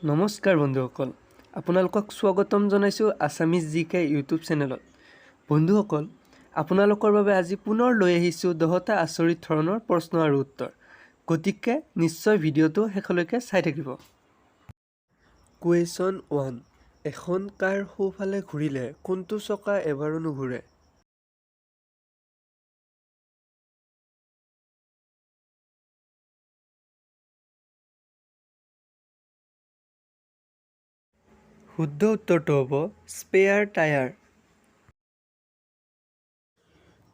নমস্কাৰ বন্ধুসকল, আপোনালোকক স্বাগতম জনাইছোঁ আছামিজ জিকে ইউটিউব চেনেলত। বন্ধুসকল, আপোনালোকৰ বাবে আজি পুনৰ লৈ আহিছোঁ 10টা আচৰিত ধৰণৰ প্ৰশ্ন আৰু উত্তৰ। গতিকে নিশ্চয় ভিডিঅ'টো শেষলৈকে চাই থাকিব। কুৱেশ্যন 1। এখন কাৰ সোঁফালে ঘূৰিলে কোনটো চকা এবাৰো নুঘূৰে? শুদ্ধ উত্তৰটো হ'ব স্পেয়াৰ টায়াৰ।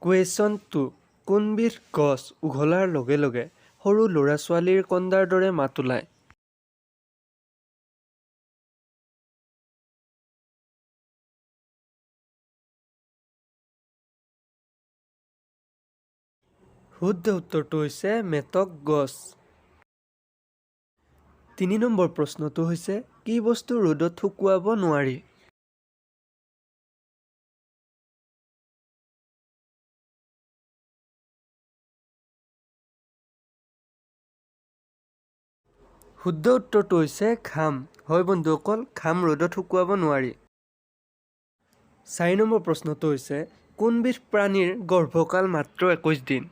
কুৱেশ্যন 2। কোনবিধ গছ উঘলাৰ লগে লগে সৰু ল'ৰা-ছোৱালীৰ কন্দাৰ দৰে মাত ওলায়? শুদ্ধ উত্তৰটো হৈছে মেটক গছ। 3 নম্বৰ প্ৰশ্নটো হৈছে কি বস্তু ৰ'দত শুকুৱাব নোৱাৰি? শুদ্ধ উত্তৰটো হৈছে ঘাম। হয় বন্ধুসকল, ঘাম ৰ'দত শুকুৱাব নোৱাৰি। 4 নম্বৰ প্ৰশ্নটো হৈছে কোনবিধ প্ৰাণীৰ গৰ্ভকাল মাত্ৰ 21 দিন?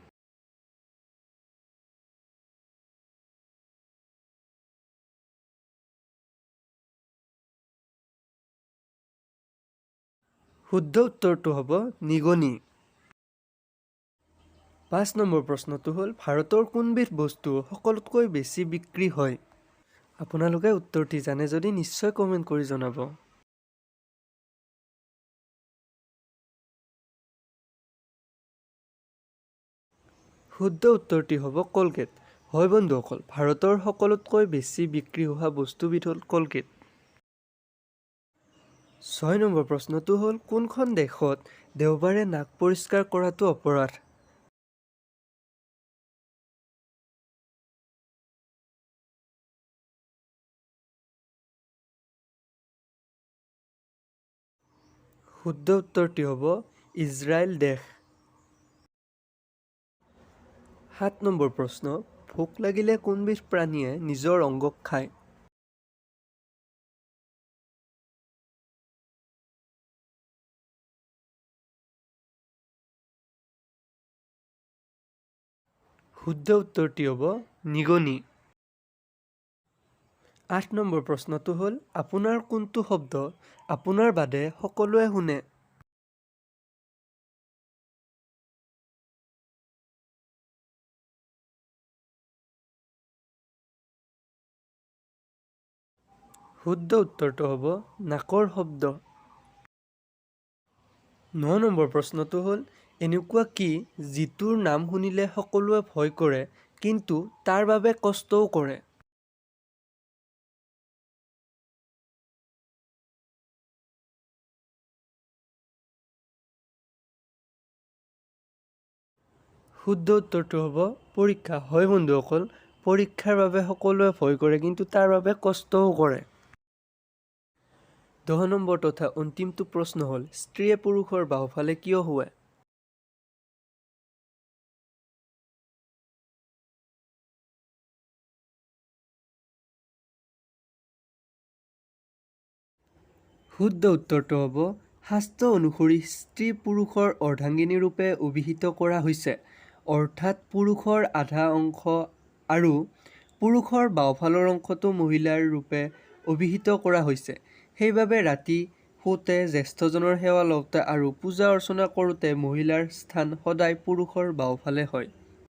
শুদ্ধ উত্তৰটো হ'ব নিগনি। 5 নম্বৰ প্ৰশ্নটো হ'ল ভাৰতৰ কোনবিধ বস্তু সকলোতকৈ বেছি বিক্ৰী হয়? আপোনালোকে উত্তৰটি জানে যদি নিশ্চয় কমেণ্ট কৰি জনাব। শুদ্ধ উত্তৰটি হ'ব কলগেট। হয় বন্ধুসকল, ভাৰতৰ সকলোতকৈ বেছি বিক্ৰী হোৱা বস্তুবিধ হ'ল কলগেট। 6 নম্বৰ প্ৰশ্নটো হ'ল কোনখন দেশত দেওবাৰে নাক পৰিষ্কাৰ কৰাটো অপৰাধ? শুদ্ধ উত্তৰটি হ'ব ইজৰাইল দেশ। 7 নম্বৰ প্ৰশ্ন ভোক লাগিলে কোনবিধ প্ৰাণীয়ে নিজৰ অংগক খায়? শুদ্ধ উত্তৰটি হ'ব নিগনি। 8 নম্বৰ প্ৰশ্নটো হ'ল আপোনাৰ কোনটো শব্দ আপোনাৰ বাদে সকলোৱে শুনে? শুদ্ধ উত্তৰটো হ'ব নাকৰ শব্দ। 9 নম্বৰ প্ৰশ্নটো হ'ল এনেকুৱা কি যিটোৰ নাম শুনিলে সকলোৱে ভয় কৰে কিন্তু তাৰ বাবে কষ্টও কৰে? শুদ্ধ উত্তৰটো হ'ব পৰীক্ষা। হয় বন্ধুসকল, পৰীক্ষাৰ বাবে সকলোৱে ভয় কৰে কিন্তু তাৰ বাবে কষ্টও কৰে। 10 নম্বৰ তথা অন্তিমটো প্ৰশ্ন হ'ল স্ত্ৰীয়ে পুৰুষৰ বাওঁফালে কিয় শুৱে? শুদ্ধ উত্তৰটো হ'ব শাস্ত্ৰ অনুসৰি স্ত্ৰী পুৰুষৰ অৰ্ধাংগিনী ৰূপে অভিহিত কৰা হৈছে, অৰ্থাৎ পুৰুষৰ আধা অংশ আৰু পুৰুষৰ বাওঁফালৰ অংশটো মহিলাৰ ৰূপে অভিহিত কৰা হৈছে। সেইবাবে ৰাতি শুওঁতে, জ্যেষ্ঠজনৰ সেৱা লওঁতে আৰু পূজা অৰ্চনা কৰোঁতে মহিলাৰ স্থান সদায় পুৰুষৰ বাওঁফালে হয়।